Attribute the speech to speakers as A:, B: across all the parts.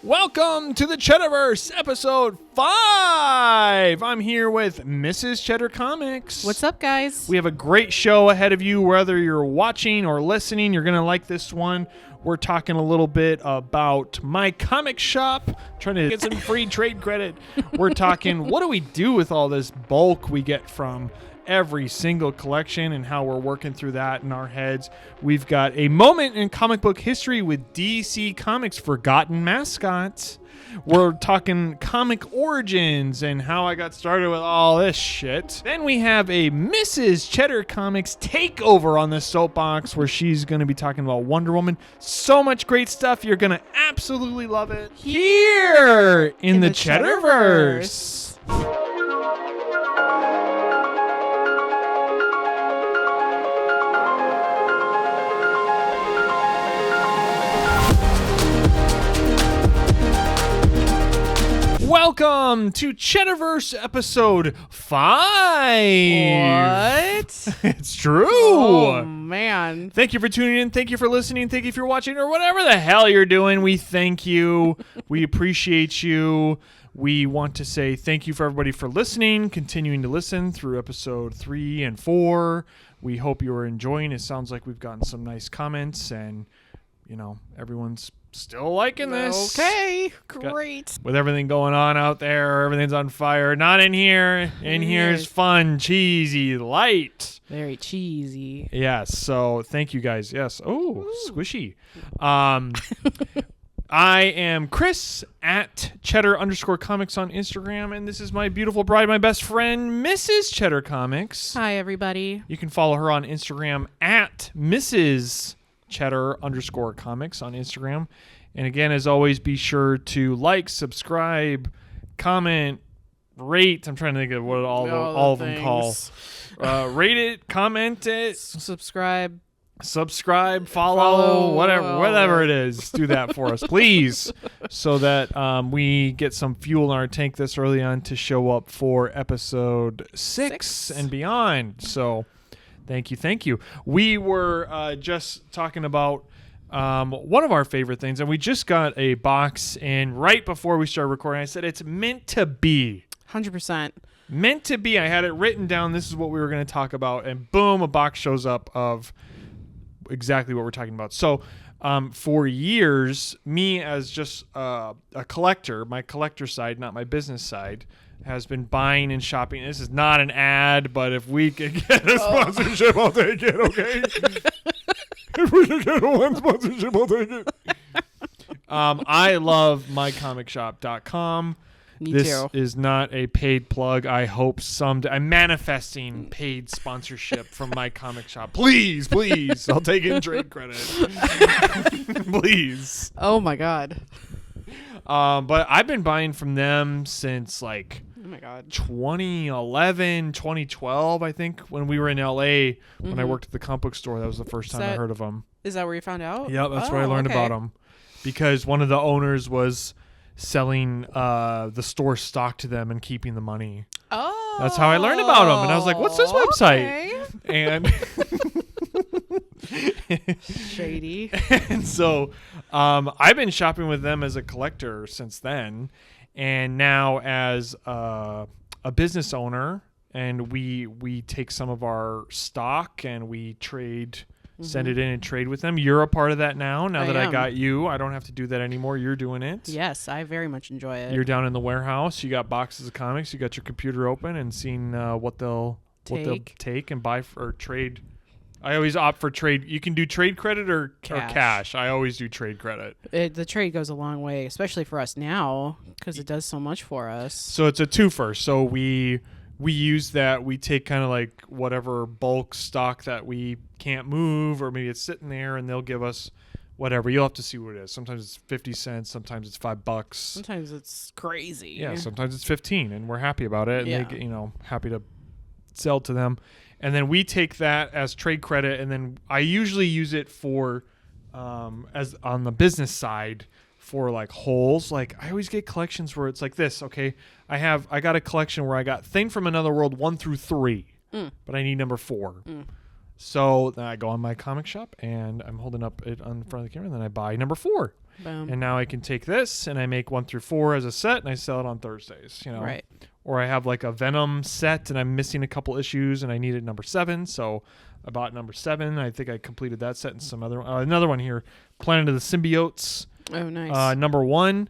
A: Welcome to the CheddarVerse, episode 5. I'm here with Mrs. Cheddar Comics.
B: What's up, guys?
A: We have a great show ahead of you. Whether you're watching or listening, you're going to like this one. We're talking a little bit about MyComicShop, trying to get some free trade credit. We're talking, what do we do with all this bulk we get from every single collection and how we're working through that in our heads. We've got a moment in comic book history with DC Comics' forgotten mascots. We're talking comic origins and how I got started with all this shit. Then we have a Mrs. Cheddar Comics takeover on the Soapbox where she's going to be talking about Wonder Woman. So much great stuff. You're going to absolutely love it here in the CheddarVerse. Welcome to CheddarVerse episode 5.
B: What?
A: It's true.
B: Oh, man.
A: Thank you for tuning in. Thank you for listening. Thank you for watching or whatever the hell you're doing. We thank you. We appreciate you. We want to say thank you for everybody for listening, continuing to listen through episode 3 and 4. We hope you are enjoying. It sounds like we've gotten some nice comments and, you know, everyone's still liking this.
B: Okay, great.
A: With everything going on out there, everything's on fire. Not in here. In here's fun, cheesy, light.
B: Very cheesy.
A: Yes, so thank you guys. Yes. Oh, squishy. I am Chris at Cheddar_Comics on Instagram, and this is my beautiful bride, my best friend, Mrs. Cheddar Comics.
B: Hi, everybody.
A: You can follow her on Instagram at Mrs. Cheddar_Comics on Instagram. And again, as always, be sure to like, subscribe, comment, rate. I'm trying to think of what all of them call. Rate it, comment it,
B: subscribe,
A: follow, whatever it is. Do that for us, please, so that we get some fuel in our tank this early on to show up for episode 6 and beyond. So thank you. We were just talking about one of our favorite things, and we just got a box in right before we started recording. I said it's meant to be.
B: 100%.
A: Meant to be. I had it written down. This is what we were going to talk about, and boom, a box shows up of exactly what we're talking about. So for years, me as just a collector, my collector side, not my business side, has been buying and shopping. This is not an ad, but if we could get a sponsorship, I'll take it, okay? If we could get one sponsorship, I'll take it. I love MyComicShop.com. This
B: too.
A: is not a paid plug. I hope someday. I'm manifesting paid sponsorship from MyComicShop. Please. I'll take it in trade credit. Please.
B: Oh, my God.
A: But I've been buying from them since like 2011, 2012, I think, when we were in LA, when I worked at the comic book store. That was the first time I heard of them.
B: Is that where you found out?
A: Yeah, that's where I learned about them. Because one of the owners was selling the store stock to them and keeping the money.
B: Oh.
A: That's how I learned about them. And I was like, what's this website?
B: Okay.
A: And
B: shady.
A: And so I've been shopping with them as a collector since then, and now as a business owner, and we take some of our stock and we trade, send it in and trade with them. You're a part of that now that I got you. I don't have to do that anymore. You're doing it.
B: Yes, I very much enjoy it.
A: You're down in the warehouse. You got boxes of comics. You got your computer open and seeing what they'll take and buy or trade. I always opt for trade. You can do trade credit or cash. I always do trade credit.
B: The trade goes a long way, especially for us now, because it does so much for us.
A: So it's a twofer. So we use that. We take kind of like whatever bulk stock that we can't move, or maybe it's sitting there, and they'll give us whatever. You'll have to see what it is. Sometimes it's 50 cents. Sometimes it's $5.
B: Sometimes it's crazy.
A: Yeah. Sometimes it's 15, and we're happy about it. And
B: yeah.
A: they get, happy to sell to them. And then we take that as trade credit, and then I usually use it for, as on the business side, for like holes. Like I always get collections where it's like this. Okay, I got a collection where I got Thing from Another World 1 through 3, but I need number 4.
B: Mm.
A: So then I go on MyComicShop and I'm holding up it on front of the camera, and then I buy number 4.
B: Boom.
A: And now I can take this and I make 1 through 4 as a set and I sell it on Thursdays,
B: Right.
A: Or I have like a Venom set and I'm missing a couple issues and I needed number 7. So I bought number 7. I think I completed that set and some other another one here, Planet of the Symbiotes.
B: Oh, nice.
A: Number 1,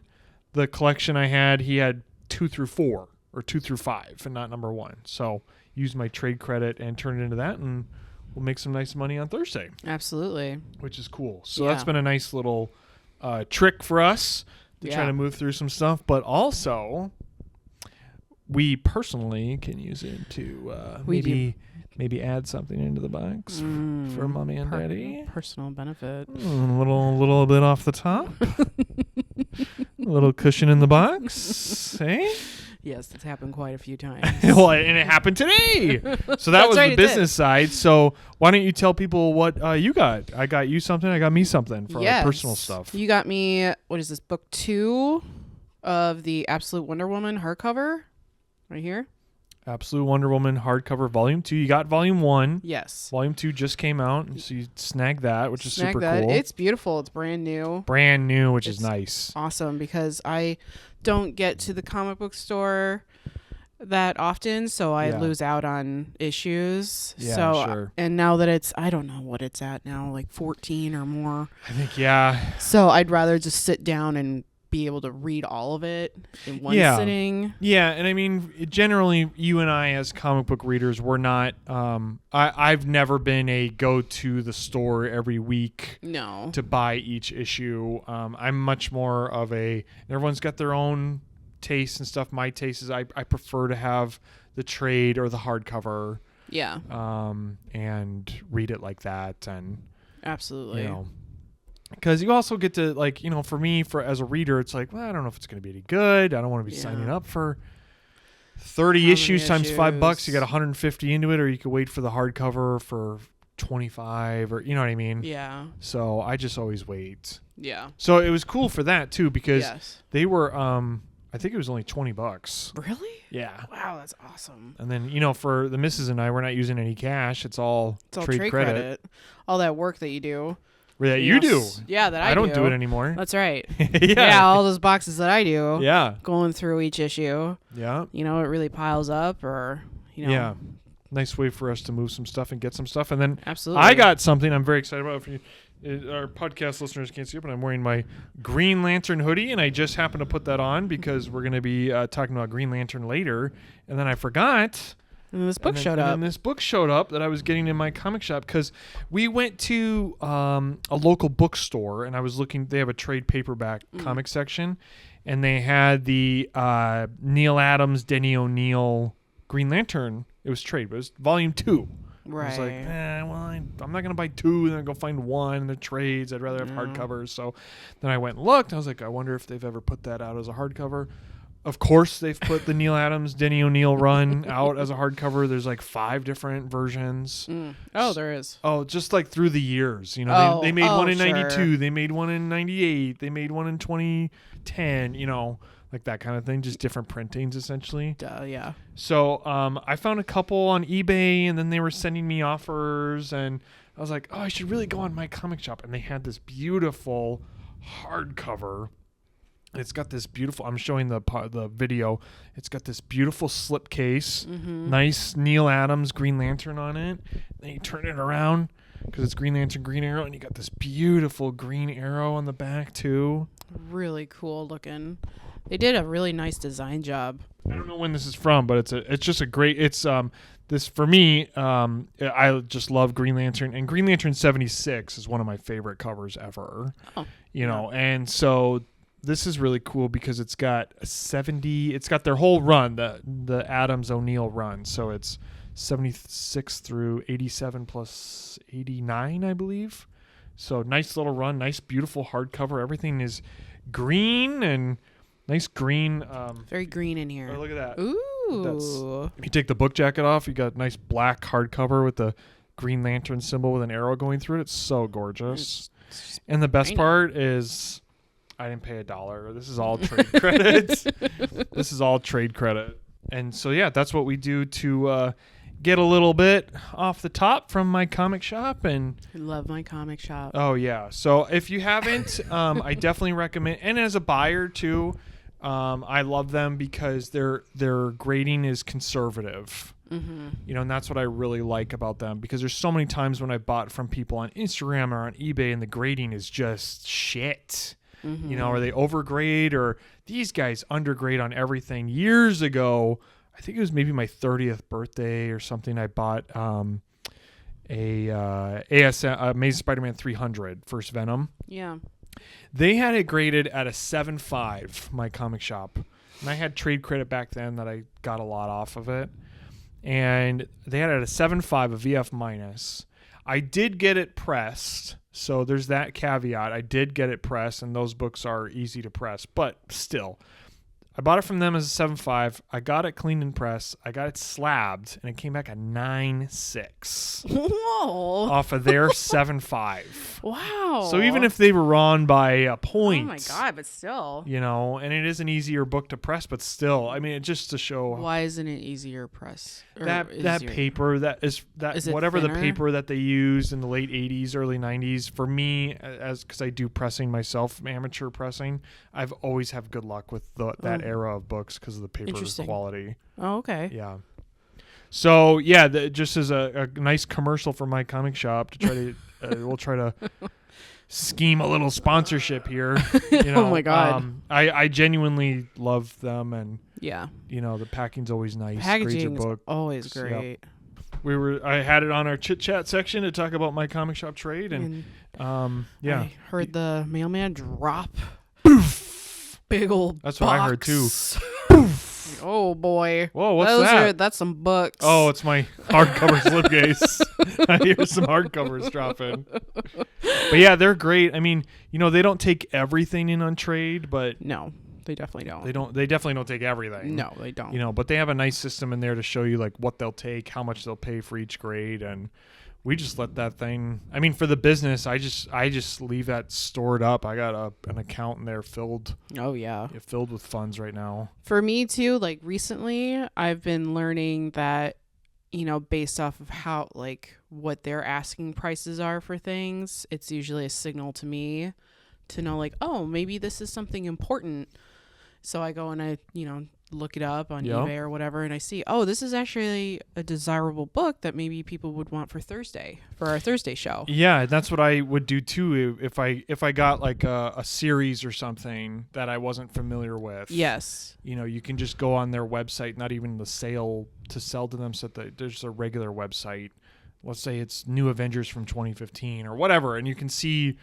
A: the collection I had, he had 2 through 4 or 2 through 5 and not number 1. So use my trade credit and turn it into that and we'll make some nice money on Thursday.
B: Absolutely.
A: Which is cool. So that's been a nice little trick for us to try to move through some stuff. But also, we personally can use it to maybe add something into the box for mommy and daddy.
B: Personal benefit.
A: A little bit off the top. A little cushion in the box. Hey?
B: Yes, that's happened quite a few times.
A: Well, and it happened today. So that was the business side. So why don't you tell people what you got? I got you something. I got me something for our personal stuff.
B: You got me, what is this, book 2 of the Absolute Wonder Woman hardcover right here.
A: Absolute Wonder Woman hardcover volume 2. You got volume 1.
B: Yes.
A: Volume 2 just came out, so you snagged that, which is super cool.
B: It's beautiful. It's brand new.
A: Brand new, which is nice.
B: Awesome, because I don't get to the comic book store that often, so I lose out on issues.
A: Yeah,
B: so,
A: sure.
B: And now that I don't know what it's at now, like 14 or more.
A: I think, yeah.
B: So I'd rather just sit down and be able to read all of it in one sitting.
A: Yeah, and I mean, generally, you and I as comic book readers, we're not, I've never been a go to the store every week to buy each issue. I'm much more of everyone's got their own taste and stuff. My taste is I prefer to have the trade or the hardcover.
B: Yeah.
A: And read it like that. And
B: absolutely.
A: Because you also get to, like, for me, as a reader, it's like, well, I don't know if it's going to be any good. I don't want to be signing up for 30 issues times $5. You got 150 into it, or you could wait for the hardcover for 25, or you know what I mean?
B: Yeah.
A: So I just always wait.
B: Yeah.
A: So it was cool for that too, because they were, I think it was only $20.
B: Really?
A: Yeah.
B: Wow, that's awesome.
A: And then, for the missus and I, we're not using any cash. It's all trade credit.
B: All that work that you do.
A: That you do.
B: Yeah, that I
A: don't do it anymore.
B: That's right.
A: Yeah,
B: all those boxes that I do.
A: Yeah.
B: Going through each issue.
A: Yeah.
B: It really piles up, or,
A: Yeah. Nice way for us to move some stuff and get some stuff. And then
B: absolutely.
A: I got something I'm very excited about. Our podcast listeners can't see it, but I'm wearing my Green Lantern hoodie, and I just happened to put that on because we're going to be talking about Green Lantern later. And then I forgot.
B: And then this book showed up.
A: And this book showed up that I was getting in my comic shop because we went to a local bookstore, and I was looking. They have a trade paperback comic section, and they had the Neil Adams, Denny O'Neil Green Lantern. It was trade, but it was volume 2.
B: Right.
A: I was like, I'm not going to buy 2 and then go find 1. And they're trades. I'd rather have hardcovers. So then I went and looked. I was like, I wonder if they've ever put that out as a hardcover. Of course, they've put the Neil Adams, Denny O'Neil run out as a hardcover. There's like 5 different versions.
B: Oh, there is.
A: Oh, just like through the years. They made one in 92. They made one in 98. They made one in 2010, like that kind of thing. Just different printings, essentially.
B: Yeah.
A: So I found a couple on eBay, and then they were sending me offers. And I was like, I should really go on MyComicShop. And they had this beautiful hardcover. It's got this beautiful, I'm showing the video. It's got this beautiful slipcase, nice Neil Adams Green Lantern on it. Then you turn it around because it's Green Lantern, Green Arrow, and you got this beautiful green arrow on the back too.
B: Really cool looking. They did a really nice design job.
A: I don't know when this is from, but it's just a great. It's this for me. I just love Green Lantern, and Green Lantern 76 is one of my favorite covers ever.
B: Oh,
A: and so. This is really cool because it's got it's got their whole run, the Adams O'Neil run. So it's 76 through 87 plus 89, I believe. So nice little run, nice beautiful hardcover. Everything is green and nice green.
B: Very green in here.
A: Oh, look at that.
B: Ooh.
A: You take the book jacket off, you got nice black hardcover with the Green Lantern symbol with an arrow going through it. It's so gorgeous. And the best part is... I didn't pay $1. This is all trade credit. This is all trade credit. And so, that's what we do to get a little bit off the top from my comic shop. And
B: I love my comic shop.
A: oh yeah, so if you haven't, I definitely recommend. And as a buyer too, I love them because their grading is conservative. Mm-hmm. And that's what I really like about them, because there's so many times when I bought from people on Instagram or on eBay and the grading is just shit. Mm-hmm. Or they overgrade, or these guys undergrade on everything. Years ago, I think it was maybe my 30th birthday or something, I bought Amazing Spider-Man 300 First Venom.
B: Yeah.
A: They had it graded at a 7.5, my comic shop. And I had trade credit back then that I got a lot off of it. And they had it at a 7.5, a VF minus. I did get it pressed, so there's that caveat. I did get it pressed, and those books are easy to press. But still, I bought it from them as a 7.5. I got it cleaned and pressed. I got it slabbed, and it came back a 9.6.
B: Whoa.
A: Off of their 7.5.
B: Wow.
A: So even if they were wrong by a point.
B: Oh my God, but still.
A: And it is an easier book to press, but still, I mean, it just to show.
B: Why isn't it easier press?
A: That paper, is whatever the paper that they used in the late 80s, early 90s, for me, because I do pressing myself, amateur pressing, I've always have good luck with that era of books because of the paper's quality.
B: Oh, okay.
A: Yeah. So yeah, just as a nice commercial for my comic shop to try to, we'll try to scheme a little sponsorship here.
B: Oh my God.
A: I genuinely love them, and
B: yeah,
A: the packing's always nice.
B: Packaging is always great.
A: Yep. I had it on our chit chat section to talk about my comic shop trade, and yeah,
B: I heard the mailman drop.
A: Poof.
B: Big old.
A: That's
B: box.
A: what I heard too.
B: Oh boy.
A: Whoa, what's that?
B: That's some books.
A: Oh, it's my hardcover slipcase. I hear some hardcovers dropping. But yeah, they're great. I mean, they don't take everything in on trade, but
B: no, they definitely don't.
A: They definitely don't take everything.
B: No, they don't.
A: But they have a nice system in there to show you like what they'll take, how much they'll pay for each grade, and we just let that thing. I mean, for the business, I just leave that stored up. I got an account in there filled.
B: Oh yeah,
A: filled with funds right now.
B: For me too. Like recently, I've been learning that based off of how what their asking prices are for things, it's usually a signal to me to know oh, maybe this is something important. So I go and I look it up on eBay or whatever, and I see, oh, this is actually a desirable book that maybe people would want for our Thursday show.
A: Yeah, that's what I would do too if I got like a series or something that I wasn't familiar with.
B: Yes.
A: You can just go on their website, not even the sale to sell to them, so that there's a regular website. Let's say it's New Avengers from 2015 or whatever, and you can see,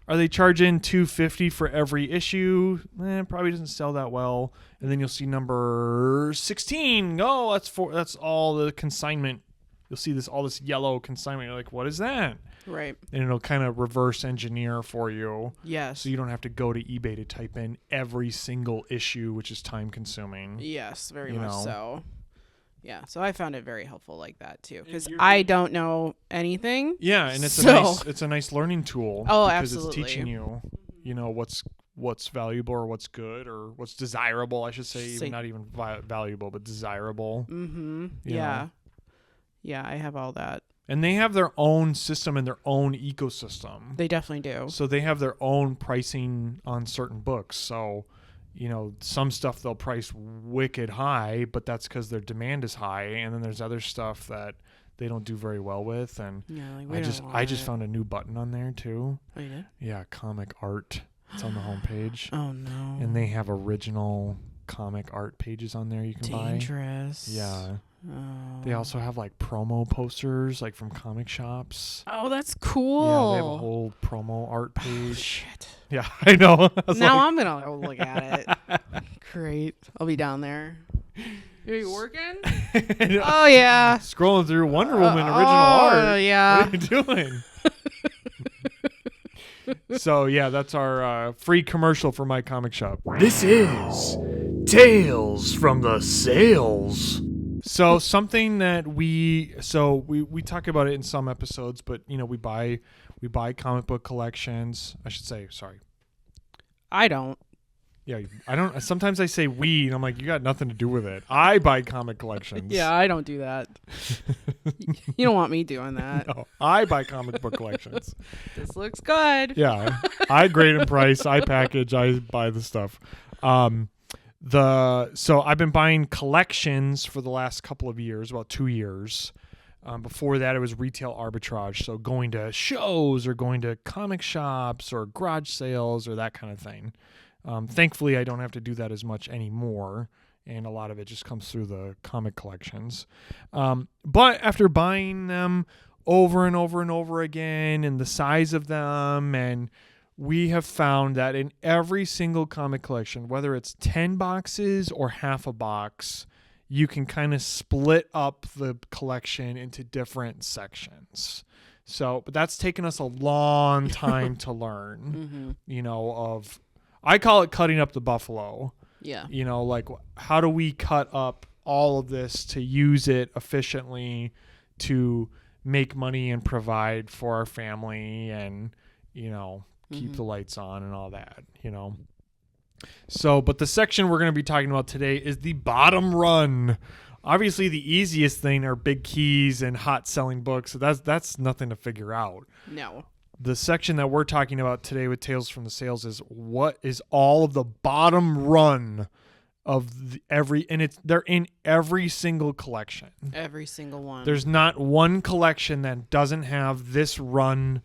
A: are they charging $250 for every issue? Probably doesn't sell that well. And then you'll see number 16. Oh, that's all the consignment. You'll see all this yellow consignment. You're like, what is that?
B: Right.
A: And it'll kind of reverse engineer for you.
B: Yes.
A: So you don't have to go to eBay to type in every single issue, which is time consuming.
B: Yes, very much so. Yeah, so I found it very helpful like that too, because I don't know anything.
A: Yeah, and it's a nice learning tool.
B: Oh,
A: because
B: absolutely.
A: It's teaching you, what's valuable or what's good or what's desirable. I should say, even not even valuable, but desirable.
B: Mm-hmm. Yeah. Yeah, I have all that.
A: And they have their own system and their own ecosystem.
B: They definitely do.
A: So they have their own pricing on certain books. So, some stuff they'll price wicked high, but that's because their demand is high. And then there's other stuff that they don't do very well with. And I just found a new button on there too.
B: Oh, you did?
A: Yeah, comic art. It's on the homepage.
B: Oh no!
A: And they have original comic art pages on there you can buy.
B: Dangerous.
A: Yeah.
B: Oh.
A: They also have like promo posters like from comic shops.
B: Oh, that's cool.
A: Yeah, they have a whole promo art page.
B: Oh, shit.
A: Yeah, I know.
B: Now I'm gonna go look at it. Great. I'll be down there. Are you working? Oh yeah.
A: Scrolling through Wonder Woman original art.
B: Oh yeah.
A: What are you doing? So yeah, that's our free commercial for my comic shop.
C: This is Tales from the Sales.
A: So something that we talk about it in some episodes, but we buy comic book collections. I should say, sorry.
B: I don't.
A: Yeah, I don't. Sometimes I say we, and I'm like, you got nothing to do with it. I buy comic collections.
B: Yeah, I don't do that. You don't want me doing that.
A: No, I buy comic book collections.
B: This looks good.
A: Yeah, I grade and price. I package. I buy the stuff. So I've been buying collections for the last couple of years, about 2 years. Before that, it was retail arbitrage, so going to shows or going to comic shops or garage sales or that kind of thing. Thankfully, I don't have to do that as much anymore, and a lot of it just comes through the comic collections. But after buying them over and over and over again, and the size of them, and we have found that in every single comic collection, whether it's 10 boxes or half a box, you can kind of split up the collection into different sections. So, but that's taken us a long time to learn, I call it cutting up the buffalo.
B: Yeah.
A: Like how do we cut up all of this to use it efficiently to make money and provide for our family and, keep the lights on and all that, So, but the section we're going to be talking about today is the bottom run. Obviously, the easiest thing are big keys and hot selling books. So that's nothing to figure out.
B: No.
A: The section that we're talking about today with Tales from the Sales is what is all of the bottom run of they're in every single collection.
B: Every single one.
A: There's not one collection that doesn't have this run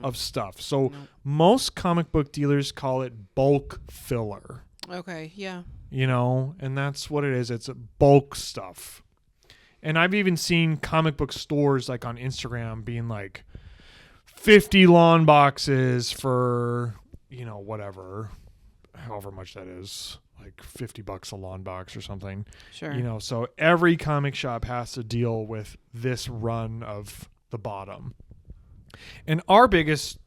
A: of stuff. So most comic book dealers call it bulk filler.
B: Okay, yeah.
A: And that's what it is. It's bulk stuff. And I've even seen comic book stores like on Instagram being like 50 lawn boxes for, whatever, however much that is, like $50 a lawn box or something.
B: Sure.
A: So every comic shop has to deal with this run of the bottom. And our biggest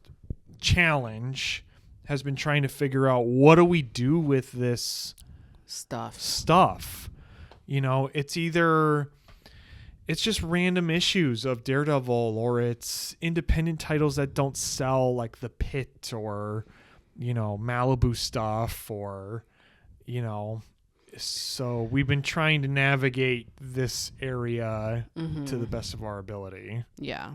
A: challenge has been trying to figure out what do we do with this stuff. It's just random issues of Daredevil, or it's independent titles that don't sell, like The Pit or, Malibu stuff, or, so we've been trying to navigate this area to the best of our ability.
B: Yeah.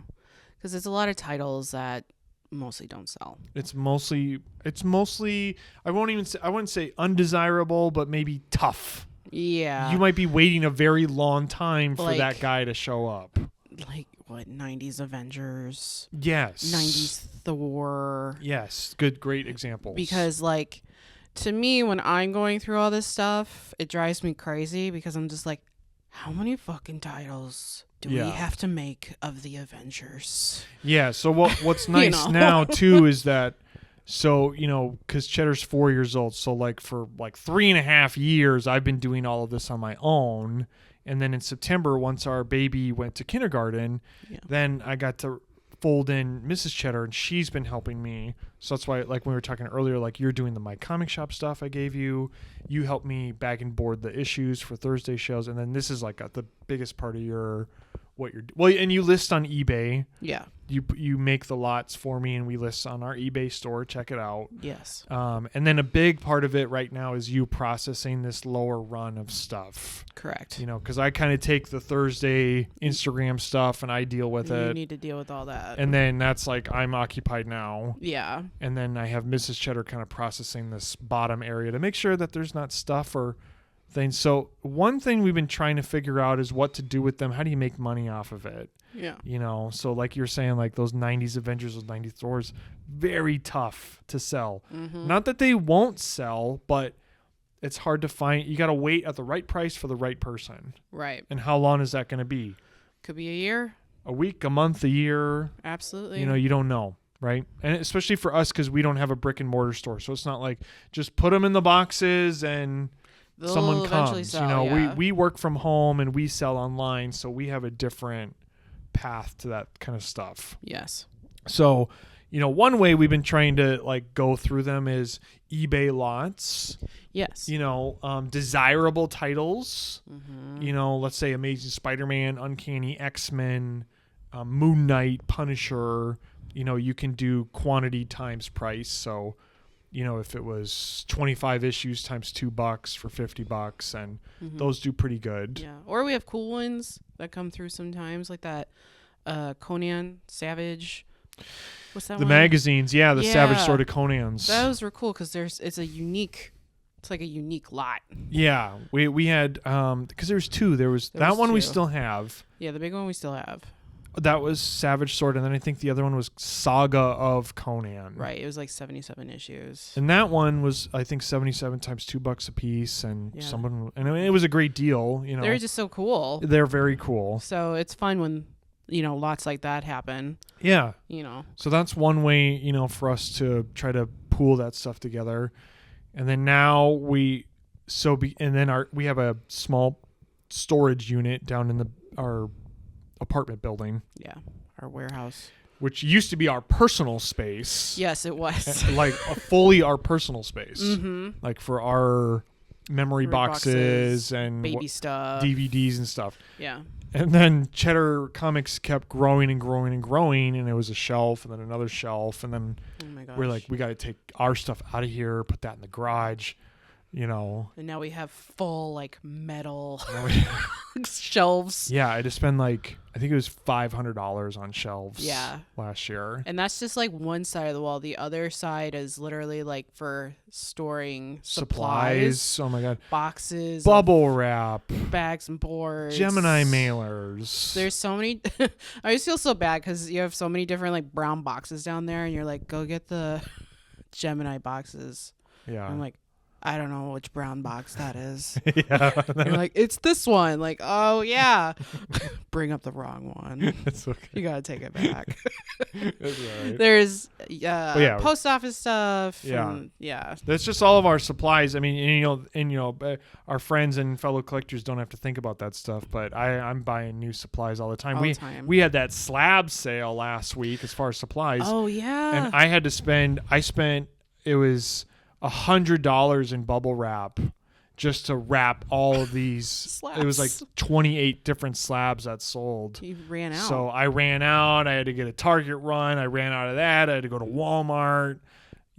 B: Because there's a lot of titles that mostly don't sell.
A: It's mostly I wouldn't say undesirable, but maybe tough.
B: Yeah.
A: You might be waiting a very long time for that guy to show up.
B: Like what, 90s Avengers?
A: Yes.
B: 90s Thor.
A: Yes. Great examples.
B: Because to me, when I'm going through all this stuff, it drives me crazy because I'm just like, how many fucking titles do we have to make of the Avengers? Yeah. So what's nice now too is that, because Cheddar's 4 years old, so for 3.5 years, I've been doing all of this on my own. And then in September, once our baby went to kindergarten, then I got to fold in Mrs. Cheddar, and she's been helping me. So that's why, when we were talking earlier, you're doing the MyComicShop stuff I gave you. You helped me bag and board the issues for Thursday shows. And then this is the biggest part of and you list on eBay. Yeah.
A: You make the lots for me, and we list on our eBay store. Check it out.
B: Yes.
A: And then a big part of it right now is you processing this lower run of stuff.
B: Correct.
A: Because I kind of take the Thursday Instagram stuff and I deal with it.
B: You need to deal with all that.
A: And then that's I'm occupied now.
B: Yeah.
A: And then I have Mrs. Cheddar kind of processing this bottom area to make sure that there's not stuff or things. So one thing we've been trying to figure out is what to do with them. How do you make money off of it?
B: Yeah.
A: So like you're saying, those 90s Avengers, those 90s Thors, very tough to sell. Mm-hmm. Not that they won't sell, but it's hard to find. You got to wait at the right price for the right person.
B: Right.
A: And how long is that going to be?
B: Could be a year.
A: A week, a month, a year.
B: Absolutely.
A: You don't know. Right. And especially for us, because we don't have a brick and mortar store. So it's not just put them in the boxes and
B: they'll
A: someone comes.
B: Sell,
A: we work from home and we sell online. So we have a different path to that kind of stuff.
B: Yes.
A: So, one way we've been trying to go through them is eBay lots.
B: Yes.
A: Desirable titles.
B: Mm-hmm.
A: Let's say Amazing Spider-Man, Uncanny X-Men, Moon Knight, Punisher. You can do quantity times price. So, if it was 25 issues times $2 for $50, and those do pretty good.
B: Yeah. Or we have cool ones that come through sometimes, like that Conan Savage. What's that
A: The
B: one?
A: magazines, the Savage
B: Yeah.
A: Sword of Conans.
B: Those were cool because it's like a unique lot.
A: Yeah, we had because there's two. There was that
B: was
A: one we
B: two.
A: still have.
B: Yeah, the big one we still have.
A: That was Savage Sword, and then I think the other one was Saga of Conan.
B: Right. It was like 77 issues.
A: And that one was, I think, 77 times $2 a piece, and
B: Yeah.
A: it was a great deal.
B: They're just so cool.
A: They're very cool.
B: So it's fun when lots like that happen.
A: Yeah.
B: You know.
A: So that's one way, for us to try to pool that stuff together. And then now we have a small storage unit down in our apartment building.
B: Yeah. Our warehouse.
A: Which used to be our personal space.
B: Yes, it was.
A: Like fully our personal space.
B: Mm-hmm.
A: Like for our memory boxes and
B: baby stuff.
A: DVDs and stuff.
B: Yeah.
A: And then Cheddar Comics kept growing and growing and growing, and it was a shelf and then another shelf, and then
B: Oh my gosh.
A: we're like, we got to take our stuff out of here, put that in the garage,
B: And now we have full metal shelves.
A: Yeah, I had to spend I think it was $500 on shelves.
B: Yeah.
A: Last year.
B: And that's just one side of the wall. The other side is literally for storing supplies,
A: Oh my god.
B: boxes,
A: Bubble wrap,
B: bags and boards,
A: Gemini mailers.
B: There's so many. I just feel so bad because you have so many different brown boxes down there, and you're like, go get the Gemini boxes.
A: Yeah.
B: I'm like, I don't know which brown box that is.
A: Yeah.
B: You're like, it's this one. Like, oh yeah, bring up the wrong one.
A: It's okay.
B: You gotta take it back.
A: That's all right.
B: There's
A: yeah.
B: post office stuff.
A: Yeah.
B: And, yeah.
A: That's just all of our supplies. I mean, our friends and fellow collectors don't have to think about that stuff, but I'm buying new supplies all the time.
B: All the time.
A: We had that slab sale last week as far as supplies.
B: Oh yeah.
A: And it was $100 in bubble wrap just to wrap all of these.
B: Slabs.
A: It was 28 different slabs that sold.
B: You ran out.
A: So I ran out. I had to get a Target run. I ran out of that. I had to go to Walmart.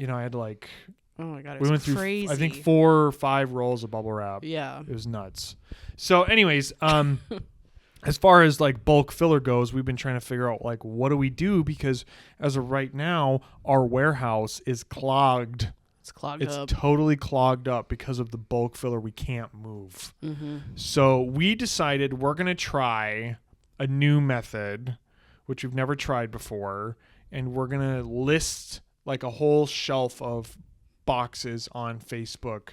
A: I had to
B: oh my god, it
A: we
B: was
A: went through
B: crazy.
A: I think 4 or 5 rolls of bubble wrap.
B: Yeah.
A: It was nuts. So anyways, as far as bulk filler goes, we've been trying to figure out what do we do, because as of right now our warehouse is clogged.
B: It's clogged
A: It's
B: up.
A: totally clogged up because of the bulk filler we can't move.
B: Mm-hmm.
A: So we decided we're going to try a new method, which we've never tried before, and we're going to list a whole shelf of boxes on Facebook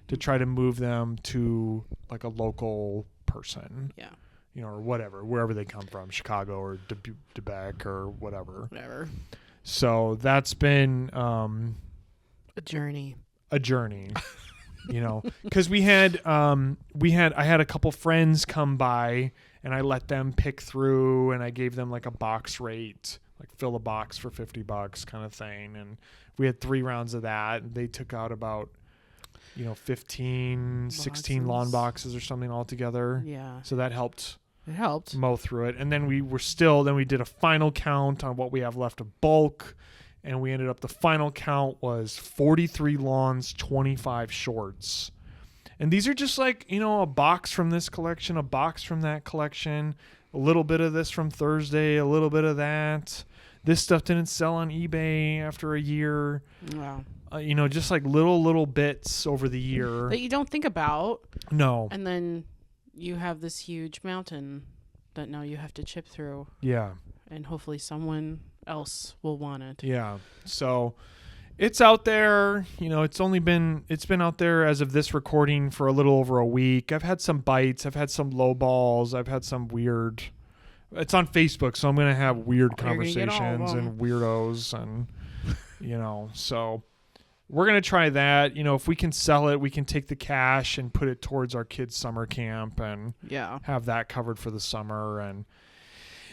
A: to try to move them to a local person.
B: Yeah.
A: Or whatever, wherever they come from, Chicago or Quebec or whatever.
B: Whatever.
A: So that's been
B: A journey.
A: Because I had a couple friends come by, and I let them pick through, and I gave them a box rate, fill a box for $50 kind of thing. And we had 3 rounds of that, and they took out about 15, 16 lawn boxes or something altogether.
B: Yeah.
A: So that helped.
B: It helped.
A: Mow through it. And then we did a final count on what we have left of bulk. And we ended up, the final count was 43 lawns, 25 shorts. And these are just a box from this collection, a box from that collection, a little bit of this from Thursday, a little bit of that. This stuff didn't sell on eBay after a year.
B: Wow.
A: Just little bits over the year.
B: That you don't think about.
A: No.
B: And then you have this huge mountain that now you have to chip through.
A: Yeah.
B: And hopefully someone else will want it.
A: Yeah. So it's out there. It's been out there as of this recording for a little over a week. I've had some bites. I've had some low balls. I've had some weird. It's on Facebook, so I'm going to have weird conversations and weirdos and, so we're going to try that. If we can sell it, we can take the cash and put it towards our kids' summer camp and have that covered for the summer. And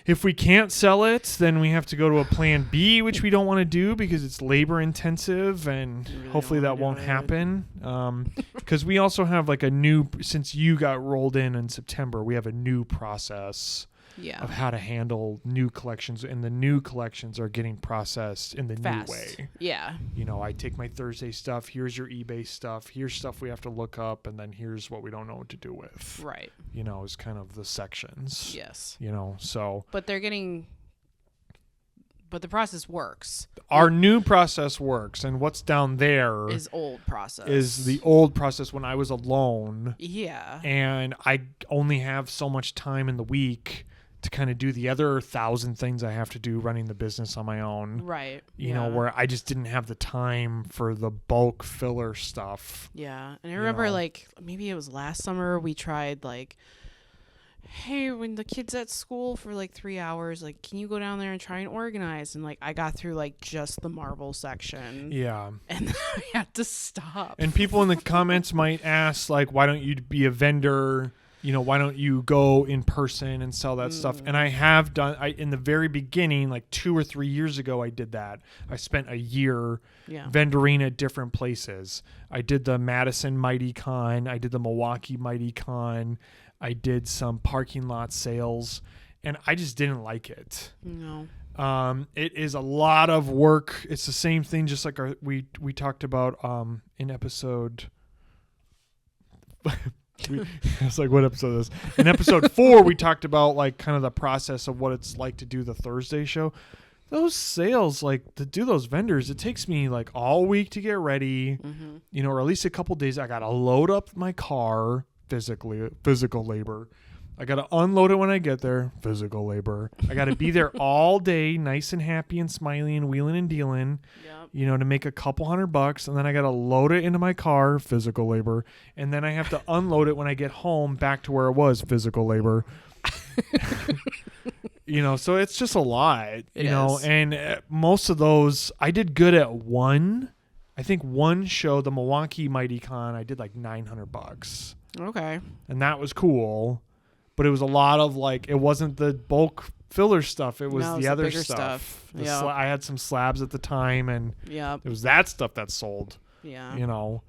A: if we can't sell it, then we have to go to a plan B, which we don't want to do because it's labor intensive, and
B: really
A: hopefully that won't happen. Because we also have since you got rolled in September, we have a new process of how to handle new collections, and the new collections are getting processed in the
B: Fast.
A: new way.
B: Yeah.
A: You know, I take my Thursday stuff, here's your eBay stuff, here's stuff we have to look up, and then here's what we don't know what to do with.
B: Right.
A: You know, is kind of the sections.
B: Yes.
A: You know, so.
B: But the process works.
A: Our new process works, and what's down there
B: Is old process.
A: is the old process when I was alone.
B: Yeah.
A: And I only have so much time in the week to kind of do the other 1,000 things I have to do running the business on my own.
B: Right.
A: You know, where I just didn't have the time for the bulk filler stuff.
B: Yeah. And I remember
A: know.
B: like maybe it was last summer we tried like, hey, when the kid's at school for like 3 hours, like, can you go down there and try and organize? And like I got through like just the Marvel section.
A: Yeah.
B: And then I had to stop.
A: And people in the comments might ask, like, why don't you be a vendor? You know, why don't you go in person and sell that stuff? And I have done, in the very beginning, like 2 or 3 years ago, I did that. I spent a year vendoring at different places. I did the Madison Mighty Con. I did the Milwaukee Mighty Con. I did some parking lot sales, and I just didn't like it.
B: No.
A: It is a lot of work. It's the same thing, just like we talked about in episode. It's like, what episode is this? In episode 4, we talked about like kind of the process of what it's like to do the Thursday show. Those sales, like to do those vendors, it takes me like all week to get ready, you know, or at least a couple days. I got to load up my car physical labor. I got to unload it when I get there, physical labor. I got to be there all day, nice and happy and smiling and wheeling and dealing, you know, to make a couple $100. And then I got to load it into my car, physical labor. And then I have to unload it when I get home back to where it was, physical labor. You know, so it's just a lot, you know, and most of those, I did good at one. I think one show, the Milwaukee Mighty Con, I did like $900.
B: Okay.
A: And that was cool. But it was a lot of like, it wasn't the bulk filler stuff. It was the other stuff.
B: Yeah.
A: I had some slabs at the time, and
B: it
A: was that stuff that sold.
B: Yeah.
A: You know,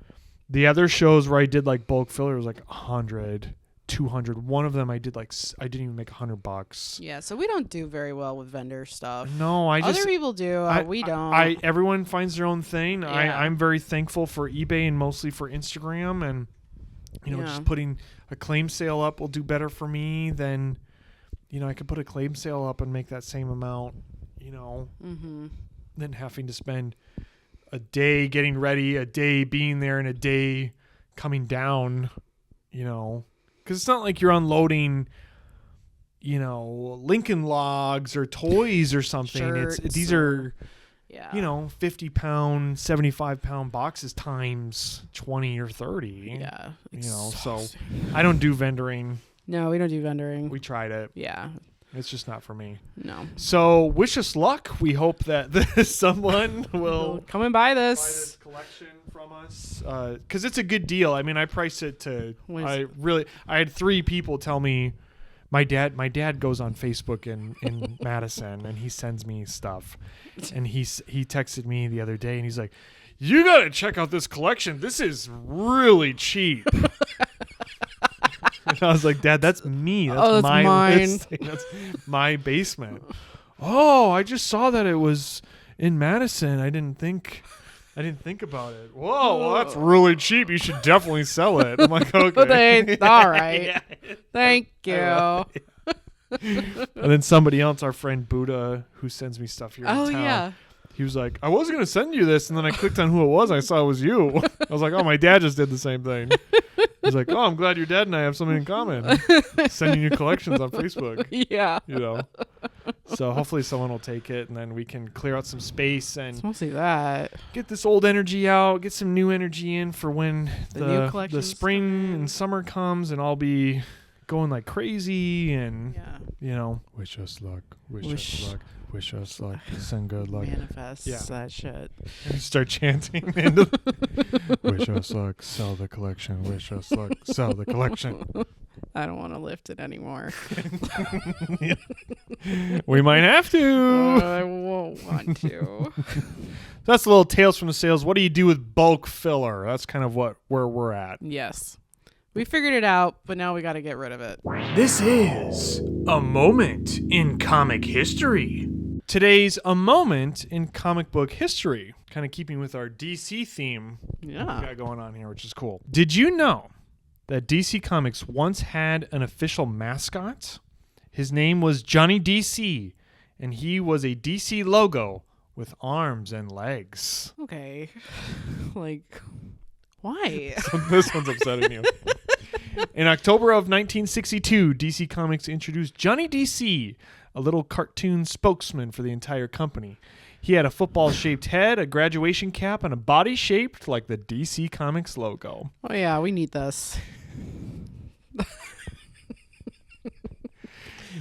A: the other shows where I did like bulk filler was like 100, 200. One of them I didn't even make $100.
B: Yeah. So we don't do very well with vendor stuff.
A: No,
B: other people do. We don't.
A: Everyone finds their own thing.
B: Yeah.
A: I'm very thankful for eBay and mostly for Instagram, and you know, just putting a claim sale up will do better for me than, you know, I could put a claim sale up and make that same amount, you know, than having to spend a day getting ready, a day being there, and a day coming down, you know, because it's not like you're unloading, you know, Lincoln Logs or toys or something. These are, you know, 50-pound, 75-pound boxes times 20 or 30.
B: Yeah.
A: You know, so I don't do vendoring.
B: No, we don't do vendoring.
A: We tried it.
B: Yeah.
A: It's just not for me.
B: No.
A: So wish us luck. We hope that someone will
B: come and buy this.
A: Buy this collection from us, because it's a good deal. I mean, I priced it to. I had 3 people tell me. My dad goes on Facebook in Madison, and he sends me stuff, and he texted me the other day, and he's like, "You gotta check out this collection. This is really cheap." And I was like, "Dad, that's me. That's
B: mine.
A: Listing. That's my basement." Oh, I just saw that it was in Madison. I didn't think about it. Whoa, well, that's really cheap. You should definitely sell it. I'm like, okay.
B: All right. Thank you.
A: And then somebody else, our friend Buddha, who sends me stuff here in town.
B: Yeah.
A: He was like, I wasn't going to send you this. And then I clicked on who it was. I saw it was you. I was like, oh, my dad just did the same thing. He's like, oh, I'm glad your dad and I have something in common. Sending you collections on Facebook.
B: Yeah.
A: You know. So hopefully someone will take it, and then we can clear out some space and
B: mostly that.
A: Get this old energy out, get some new energy in for when the spring and summer comes, and I'll be going like crazy, and you know, wish us luck, wish us luck, wish us luck, send good luck,
B: manifest that shit,
A: and start chanting. Wish us luck, sell the collection. Wish us luck, sell the collection.
B: I don't want to lift it anymore.
A: We might have to.
B: I won't want to.
A: That's a little Tales from the Sales. What do you do with bulk filler? That's kind of where we're at.
B: Yes. We figured it out, but now we got to get rid of it.
C: This is A moment in comic history.
A: Today's A Moment in Comic Book History, kind of keeping with our DC theme we got going on here, which is cool. Did you know that DC Comics once had an official mascot? His name was Johnny DC, and he was a DC logo with arms and legs.
B: Okay. Like, why?
A: This one's upsetting you. In October of 1962, DC Comics introduced Johnny DC, a little cartoon spokesman for the entire company. He had a football-shaped head, a graduation cap, and a body shaped like the DC Comics logo.
B: Oh, yeah, we need this.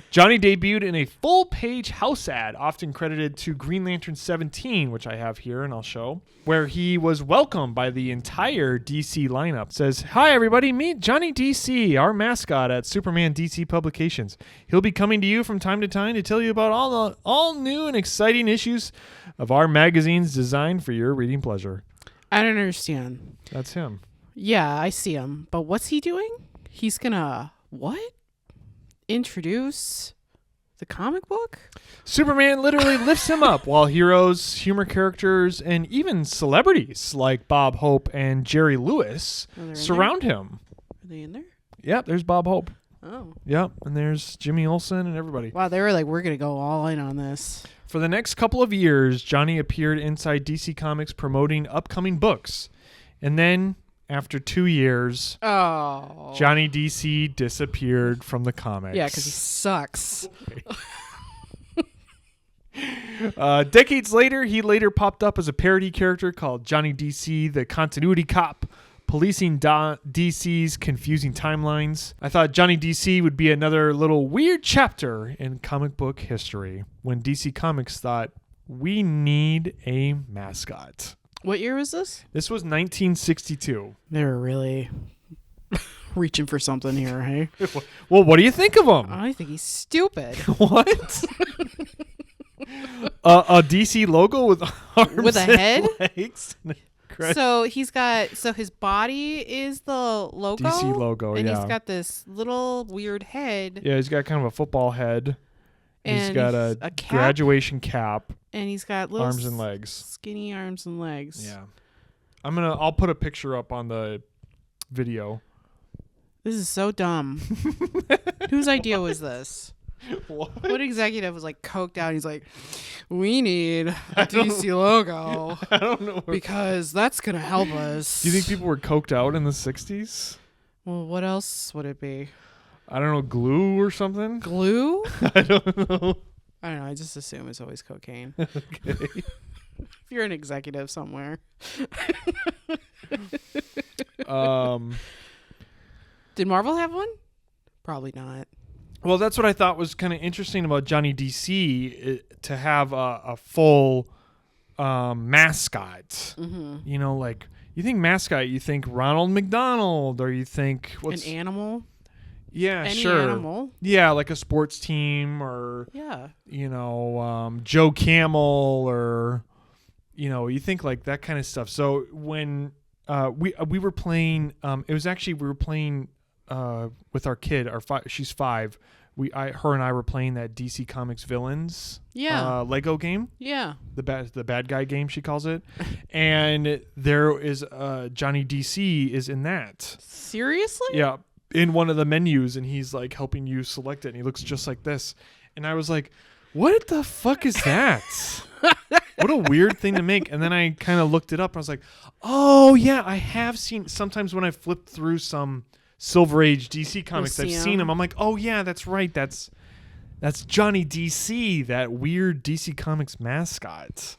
A: Johnny debuted in a full-page house ad, often credited to Green Lantern 17, which I have here and I'll show, where he was welcomed by the entire DC lineup. It says, "Hi, everybody. Meet Johnny DC, our mascot at Superman DC Publications. He'll be coming to you from time to time to tell you about all new and exciting issues of our magazines designed for your reading pleasure."
B: I don't understand.
A: That's him.
B: Yeah, I see him. But what's he doing? He's gonna, what? Introduce the comic book?
A: Superman literally lifts him up while heroes, humor characters, and even celebrities like Bob Hope and Jerry Lewis surround him.
B: Are they in there?
A: Yep, there's Bob Hope.
B: Oh.
A: Yep, and there's Jimmy Olsen and everybody.
B: Wow, they were like, we're going to go all in on this.
A: For the next couple of years, Johnny appeared inside DC Comics promoting upcoming books. And then, after 2 years, Johnny DC disappeared from the comics.
B: Yeah, because he sucks.
A: Decades later, he later popped up as a parody character called Johnny DC, the Continuity Cop, policing DC's confusing timelines. I thought Johnny DC would be another little weird chapter in comic book history when DC Comics thought, we need a mascot.
B: What year was this?
A: This was 1962.
B: They were really reaching for something here, hey?
A: Well, what do you think of him?
B: I think he's stupid.
A: What? A DC logo with arms
B: With a head?
A: and legs.
B: So his body is the logo?
A: DC logo,
B: and
A: yeah.
B: he's got this little weird head.
A: Yeah, he's got kind of a football head.
B: And
A: he's got a
B: cap,
A: graduation cap.
B: And he's got little
A: arms and legs.
B: Skinny arms and legs.
A: Yeah. I'll put a picture up on the video.
B: This is so dumb. Whose idea was this? What executive was like coked out? He's like, we need a DC logo.
A: I don't know.
B: Because that's going to help us.
A: Do you think people were coked out in the 60s?
B: Well, what else would it be?
A: I don't know, glue or something?
B: Glue?
A: I don't know.
B: I don't know. I just assume it's always cocaine.
A: Okay.
B: If you're an executive somewhere. Did Marvel have one? Probably not.
A: Well, that's what I thought was kind of interesting about Johnny DC, to have a full mascot.
B: Mm-hmm.
A: You know, like, you think mascot, you think Ronald McDonald, or you think
B: an animal.
A: Yeah,
B: Any
A: sure.
B: animal.
A: Yeah, like a sports team, or
B: yeah,
A: you know, Joe Camel, or you know, you think like that kind of stuff. So when we were playing, it was actually we were playing with our kid. She's 5. Her and I were playing that DC Comics Villains Lego game.
B: Yeah.
A: The bad guy game, she calls it. And there is Johnny DC is in that.
B: Seriously?
A: Yeah. In one of the menus, and he's like helping you select it, and he looks just like this. And I was like, what the fuck is that? What a weird thing to make. And then I kind of looked it up, and I was like, oh yeah, I have seen, sometimes when I flipped through some Silver Age DC comics, I've seen him. I'm like, oh yeah, that's right. That's Johnny DC, that weird DC Comics mascot.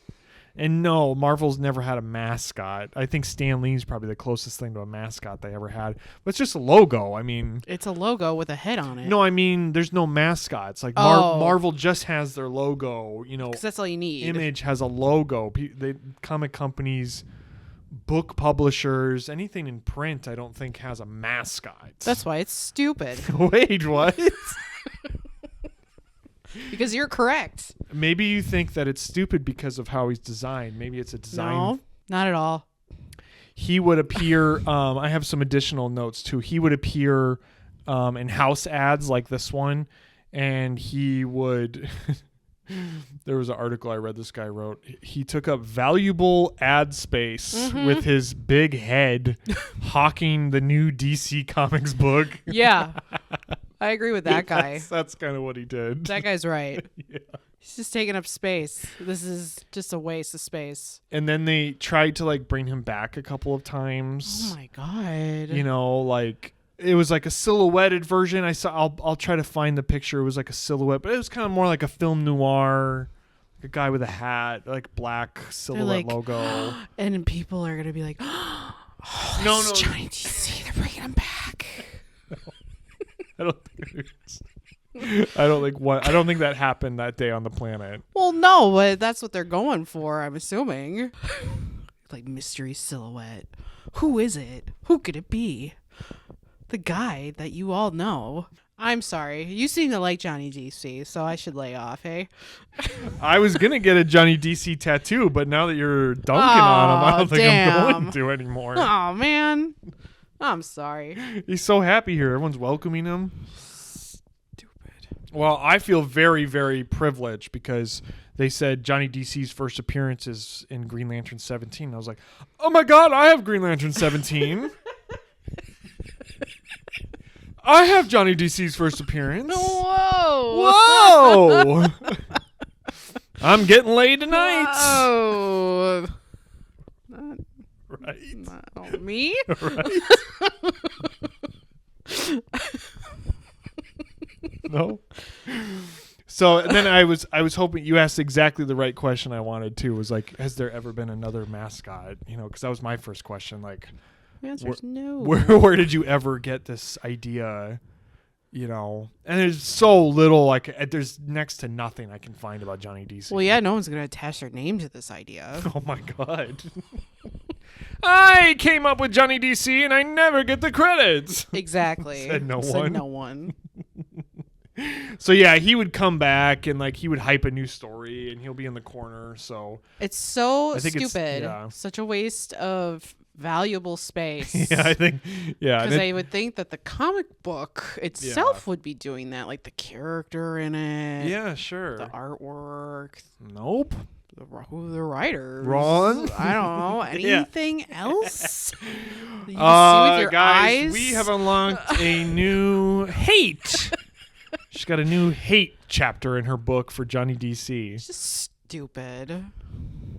A: And no, Marvel's never had a mascot. I think Stan Lee's probably the closest thing to a mascot they ever had. But it's just a logo. I mean,
B: it's a logo with a head on it.
A: No, I mean, there's no mascots. Like Marvel just has their logo. You know,
B: because that's all you need.
A: Image has a logo. Comic companies, book publishers, anything in print, I don't think has a mascot.
B: That's why it's stupid.
A: Wait, what?
B: Because you're correct.
A: Maybe you think that it's stupid because of how he's designed. Maybe it's a design.
B: No, not at all.
A: He would appear, I have some additional notes too. He would appear in house ads like this one. and he would. There was an article I read this guy wrote. He took up valuable ad space with his big head hawking the new DC Comics book.
B: Yeah. I agree with that guy.
A: That's kind of what he did.
B: That guy's right.
A: Yeah.
B: He's just taking up space. This is just a waste of space.
A: And then they tried to like bring him back a couple of times.
B: Oh my God.
A: You know, like it was like a silhouetted version. I'll try to find the picture. It was like a silhouette, but it was kind of more like a film noir, like a guy with a hat, like black silhouette logo.
B: And people are gonna be like, "Oh, no, Johnny DC. They're bringing him back."
A: I don't think that happened that day on the planet.
B: Well, no, but that's what they're going for, I'm assuming. Like mystery silhouette. Who is it? Who could it be? The guy that you all know. I'm sorry. You seem to like Johnny DC, so I should lay off, hey?
A: I was going to get a Johnny DC tattoo, but now that you're dunking on him, I don't think I'm going to anymore.
B: Oh, man. I'm sorry.
A: He's so happy here. Everyone's welcoming him.
B: Stupid.
A: Well, I feel very, very privileged because they said Johnny DC's first appearance is in Green Lantern 17. I was like, oh my God, I have Green Lantern 17. I have Johnny DC's first appearance.
B: Whoa.
A: Whoa. I'm getting laid tonight.
B: Oh.
A: Right.
B: Not me?
A: Right. No. So then I was hoping you asked exactly the right question I wanted to. Was like, has there ever been another Mascot? You know, because that was my first question. Like,
B: The answer is no.
A: Where did you ever get this idea? You know, and there's so little. Like, there's next to nothing I can find about Johnny DC.
B: Well, yeah, no one's gonna attach their name to this idea.
A: Oh my God. I came up with Johnny DC and I never get the credits.
B: Exactly.
A: Said no one. So yeah, he would come back and like he would hype a new story and he'll be in the corner. So
B: it's so
A: I think
B: stupid. Such a waste of valuable space.
A: Yeah, I think. Yeah,
B: because I would think that the comic book itself would be doing that, like the character in it.
A: Yeah, sure.
B: The artwork.
A: Nope.
B: Who the writers?
A: Wrong.
B: I don't know. Anything else? You see with your
A: guys,
B: eyes?
A: we have unlocked a new hate. She's got a new hate chapter in her book for Johnny DC.
B: It's just stupid.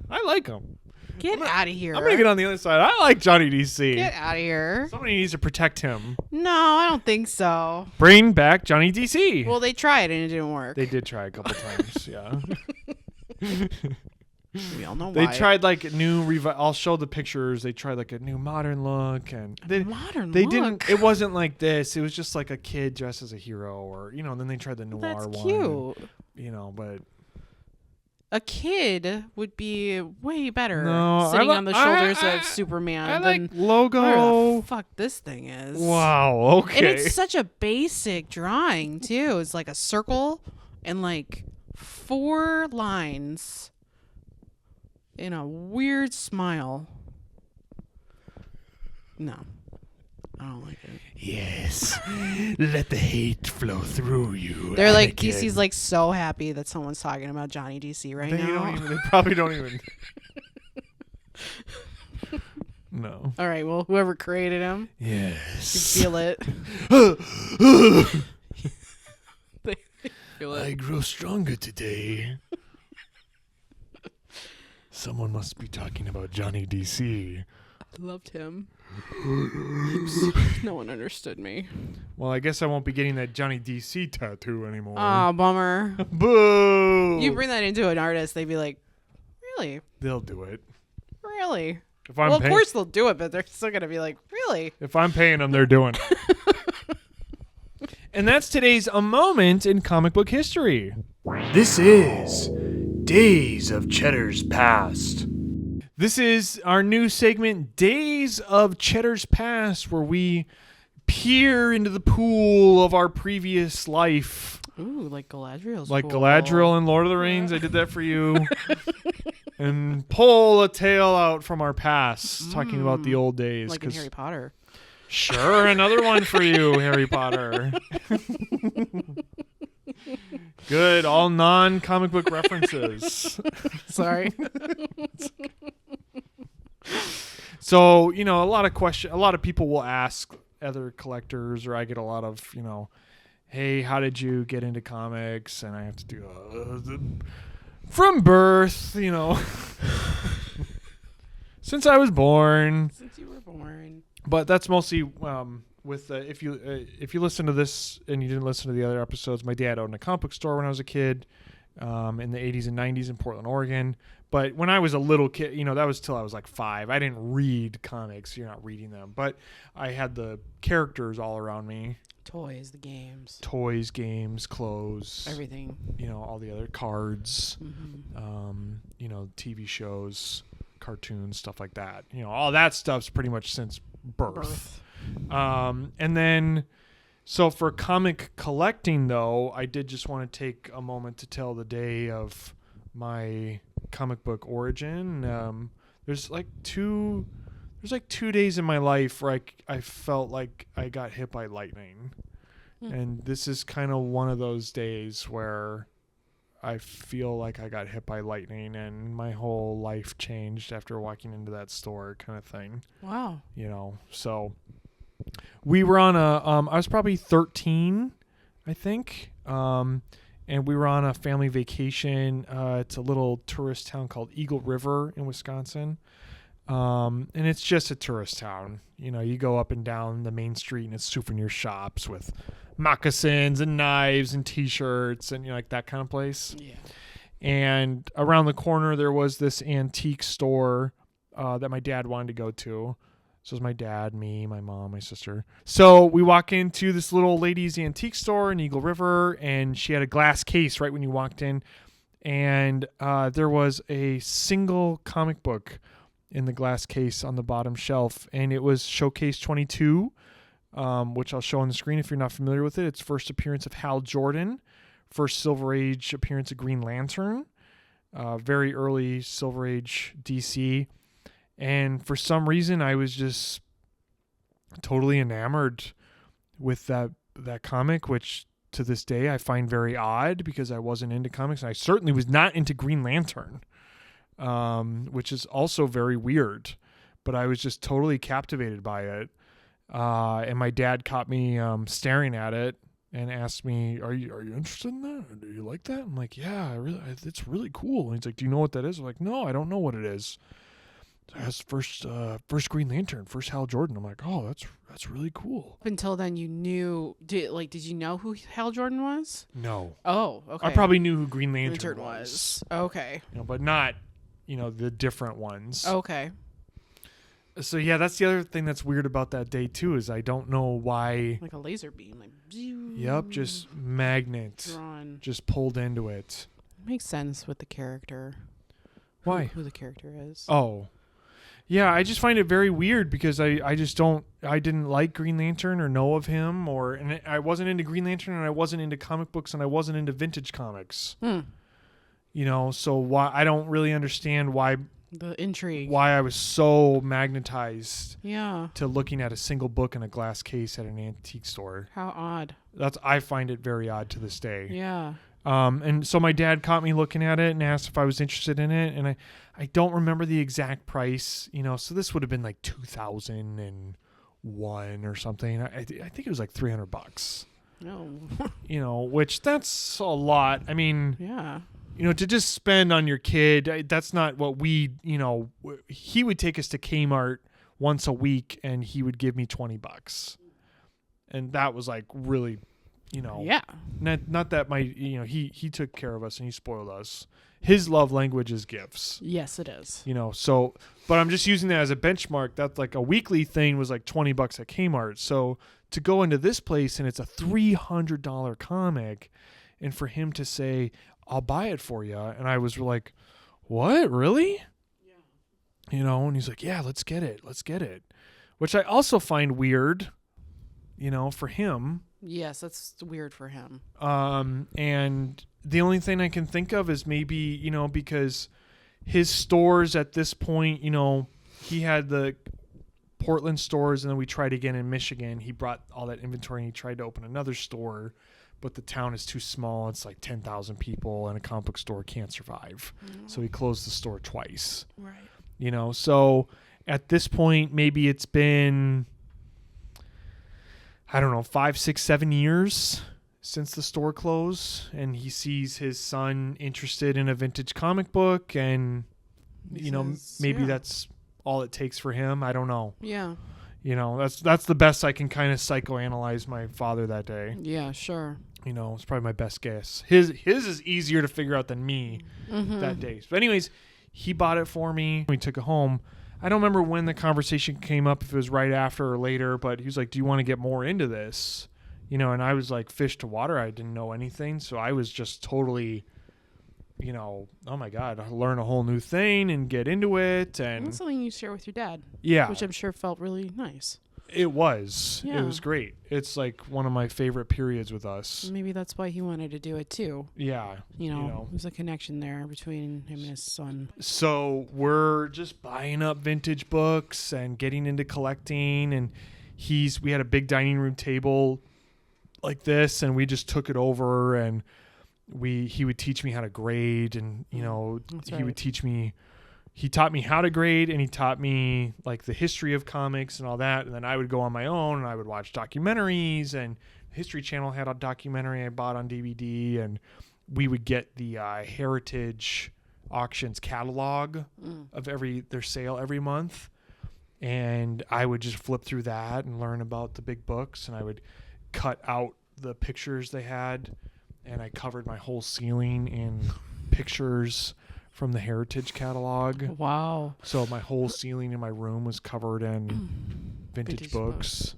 A: I like him.
B: Get out of here.
A: I'm going to get on the other side. I like Johnny DC.
B: Get out of here.
A: Somebody needs to protect him.
B: No, I don't think so.
A: Bring back Johnny DC.
B: Well, they tried and it didn't work.
A: They did try a couple times, yeah.
B: We all know
A: they
B: why.
A: tried like a new I'll show the pictures. They tried like a new modern look and they didn't. It wasn't like this. It was just like a kid dressed as a hero, or you know. And then they tried the noir
B: That's
A: one.
B: Cute.
A: You know, but
B: a kid would be way better
A: no,
B: sitting on the shoulders of Superman.
A: I
B: than
A: like Logo.
B: Whatever the fuck this thing is.
A: Wow. Okay.
B: And it's such a basic drawing too. It's like a circle and like 4 lines in a weird smile. No, I don't like it.
C: Yes, let the hate flow through you.
B: They're like,
C: Anakin.
B: DC's like so happy that someone's talking about Johnny DC right now.
A: They probably don't even. No.
B: All right, well, whoever created him,
C: Yes.
B: you feel it. They feel it.
C: I grow stronger today. Someone must be talking about Johnny DC.
B: I loved him. No one understood me.
A: Well, I guess I won't be getting that Johnny DC tattoo anymore.
B: Oh, bummer.
A: Boo!
B: You bring that into an artist, they'd be like, really?
A: They'll do it.
B: Really?
A: If I'm
B: Well, of course they'll do it, but they're still going to be like, really?
A: If I'm paying them, they're doing it. And that's today's A Moment in Comic Book History.
C: This is Days of Cheddar's Past.
A: This is our new segment, Days of Cheddar's Past, where we peer into the pool of our previous life.
B: Ooh, like Galadriel's
A: Like
B: cool.
A: Galadriel in Lord of the Rings. I did that for you. And pull a tale out from our past, talking about the old days.
B: Like in Harry Potter.
A: Sure, another one for you, Harry Potter. Good. All non-comic book references.
B: Sorry.
A: So, a lot of people will ask other collectors, or I get a lot of, hey, how did you get into comics? And I have to do from birth, since I was born.
B: Since you were born.
A: But that's mostly with if you listen to this and you didn't listen to the other episodes, my dad owned a comic book store when I was a kid in the 80s and 90s in Portland, Oregon. But when I was a little kid, that was till I was like 5. I didn't read comics. You're not reading them. But I had the characters all around me.
B: Toys, the games.
A: Toys, games, clothes.
B: Everything.
A: All the other cards,
B: Mm-hmm.
A: TV shows, cartoons, stuff like that. All that stuff's pretty much since birth. And then, so for comic collecting, though, I did just want to take a moment to tell the day of my comic book origin. There's like 2 days in my life where I felt like I got hit by lightning. And this is kind of one of those days where I feel like I got hit by lightning and my whole life changed after walking into that store, kind of thing.
B: Wow.
A: So we were on I was probably 13, I think. And we were on a family vacation. It's a little tourist town called Eagle River in Wisconsin. And it's just a tourist town. You go up and down the main street and it's souvenir shops with moccasins and knives and T-shirts and like that kind of place.
B: Yeah.
A: And around the corner there was this antique store that my dad wanted to go to. So it was my dad, me, my mom, my sister. So we walk into this little lady's antique store in Eagle River, and she had a glass case right when you walked in. And there was a single comic book in the glass case on the bottom shelf, and it was Showcase 22, which I'll show on the screen if you're not familiar with it. It's first appearance of Hal Jordan, first Silver Age appearance of Green Lantern, very early Silver Age DC. And for some reason, I was just totally enamored with that comic, which to this day I find very odd because I wasn't into comics. And I certainly was not into Green Lantern, which is also very weird. But I was just totally captivated by it. And my dad caught me staring at it and asked me, "Are you interested in that? Do you like that?" I'm like, "Yeah, it's really cool." And he's like, "Do you know what that is?" I'm like, "No, I don't know what it is." That's first Green Lantern, first Hal Jordan. I'm like, "Oh, that's really cool."
B: Up until then, you knew. Did you know who Hal Jordan was?
A: No.
B: Oh, okay.
A: I probably knew who Green Lantern was.
B: Okay.
A: But not, the different ones.
B: Okay.
A: So yeah, that's the other thing that's weird about that day too, is I don't know why.
B: Like a laser beam, like.
A: Yep, just magnet.
B: Drawn.
A: Just pulled into it.
B: Makes sense with the character.
A: Why?
B: Who the character is.
A: Oh. Yeah, I just find it very weird because I didn't like Green Lantern or know of him, and I wasn't into Green Lantern, and I wasn't into comic books, and I wasn't into vintage comics. So why I don't really understand why
B: the intrigue.
A: Why I was so magnetized
B: to
A: looking at a single book in a glass case at an antique store.
B: How odd.
A: I find it very odd to this day.
B: Yeah.
A: And so my dad caught me looking at it and asked if I was interested in it, and I don't remember the exact price, so this would have been like 2001 or something. I think it was like $300.
B: No.
A: Which that's a lot. I mean,
B: yeah.
A: To just spend on your kid, that's not what we, he would take us to Kmart once a week and he would give me $20. And that was like really,
B: yeah.
A: Not that he took care of us and he spoiled us. His love language is gifts.
B: Yes, it is.
A: So, but I'm just using that as a benchmark. That's like a weekly thing was like $20 at Kmart. So to go into this place and it's a $300 comic, and for him to say, "I'll buy it for you," and I was like, "What, really?" Yeah. And he's like, "Yeah, let's get it, which I also find weird, for him.
B: Yes, that's weird for him.
A: And the only thing I can think of is maybe, because his stores at this point, he had the Portland stores, and then we tried again in Michigan. He brought all that inventory and he tried to open another store, but the town is too small. It's like 10,000 people, and a comic book store can't survive. So he closed the store twice.
B: Right.
A: You know, so at this point, maybe it's been, I don't know, 5, 6, 7 years since the store closed, and he sees his son interested in a vintage comic book, and maybe that's all it takes for him. I don't know.
B: Yeah.
A: You know, that's the best I can kind of psychoanalyze my father that day.
B: Yeah, sure.
A: You know, it's probably my best guess. His is easier to figure out than me that day. But anyways, he bought it for me. We took it home. I don't remember when the conversation came up, if it was right after or later, but he was like, do you want to get more into this? You know, and I was like fish to water. I didn't know anything. So I was just totally, you know, oh my God, I learn a whole new thing and get into it. And
B: that's something you share with your dad.
A: Yeah.
B: Which I'm sure felt really nice.
A: It was.
B: Yeah.
A: It was great. It's like one of my favorite periods with us.
B: Maybe that's why he wanted to do it too.
A: Yeah.
B: You know, there's a connection there between him and his son.
A: So we're just buying up vintage books and getting into collecting. And we had a big dining room table like this, and we just took it over, and he would teach me how to grade, and he taught me how to grade, and he taught me like the history of comics and all that. And then I would go on my own and I would watch documentaries, and History Channel had a documentary I bought on DVD, and we would get the Heritage Auctions catalog of their sale every month. And I would just flip through that and learn about the big books, and I would cut out the pictures they had, and I covered my whole ceiling in pictures from the Heritage catalog.
B: Wow.
A: So my whole ceiling in my room was covered in vintage books.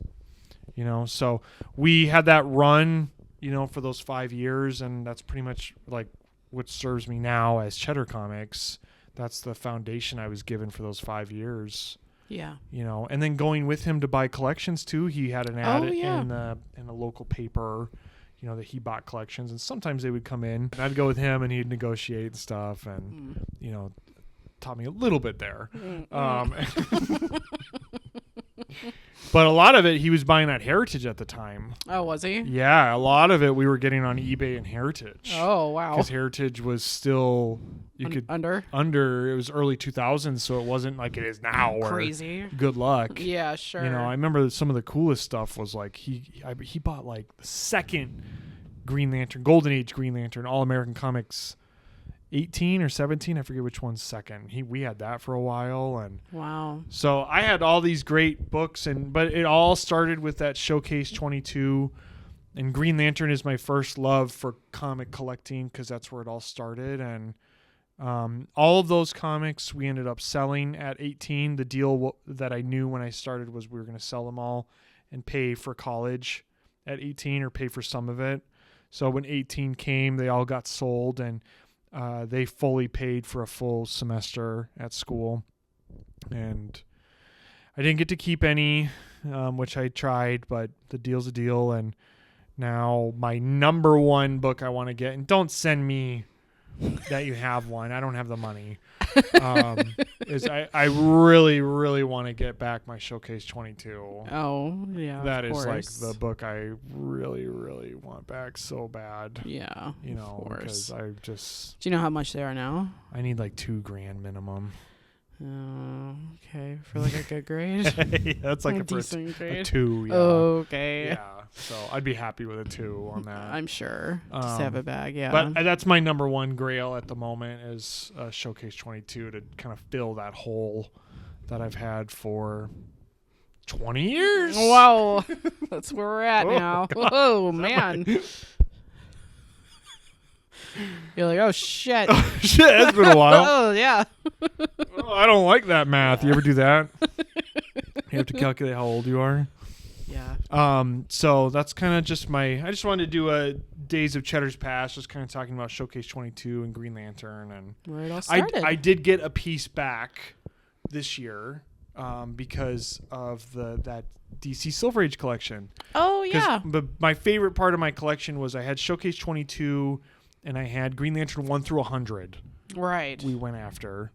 A: You know, so we had that run, you know, for those 5 years, and that's pretty much like what serves me now as Cheddar Comics. That's the foundation I was given for those 5 years.
B: Yeah.
A: You know, and then going with him to buy collections too. He had an ad in a local paper, you know, that he bought collections, and sometimes they would come in, and I'd go with him, and he'd negotiate and stuff, and you know, taught me a little bit there. But a lot of it he was buying at Heritage at the time.
B: Oh, was he?
A: Yeah, a lot of it we were getting on eBay and Heritage.
B: Oh, wow.
A: Because Heritage was still
B: under.
A: It was early 2000s, so it wasn't like it is now.
B: Crazy.
A: Good luck.
B: Yeah, sure.
A: You know, I remember some of the coolest stuff was like he bought like the second Green Lantern, Golden Age Green Lantern, All American Comics 18 or 17, I forget which one's second. We had that for a while, and
B: wow.
A: So I had all these great books, but it all started with that Showcase 22, and Green Lantern is my first love for comic collecting because that's where it all started. And all of those comics we ended up selling at 18. The deal that I knew when I started was we were going to sell them all and pay for college at 18, or pay for some of it. So when 18 came, they all got sold, and they fully paid for a full semester at school. And I didn't get to keep any, which I tried, but the deal's a deal. And now my number one book I want to get, and don't send me that you have one, I don't have the money, is I really, really want to get back my Showcase 22.
B: Oh, yeah.
A: That is like the book I really, really want back so bad.
B: Yeah.
A: You know, because I just.
B: Do you know how much they are now?
A: I need like $2,000 minimum.
B: Oh, okay. For like a good grade?
A: Yeah, that's like a
B: decent grade.
A: A 2. Yeah.
B: Okay.
A: Yeah. So I'd be happy with a 2 on that.
B: I'm sure. Just to have a bag, yeah.
A: But that's my number one grail at the moment is Showcase 22 to kind of fill that hole that I've had for 20 years.
B: Wow. That's where we're at now. Oh, man. You're like, oh, shit.
A: Oh, shit, it's been a while.
B: Oh, yeah.
A: Oh, I don't like that math. You ever do that? You have to calculate how old you are.
B: Yeah.
A: So that's kind of just I just wanted to do a Days of Cheddar's Past, just kind of talking about Showcase 22 and Green Lantern, and
B: where it all started.
A: I did get a piece back this year because of that DC Silver Age collection.
B: Oh yeah.
A: But my favorite part of my collection was I had Showcase 22 and I had Green Lantern 1 through 100.
B: Right.
A: We went after.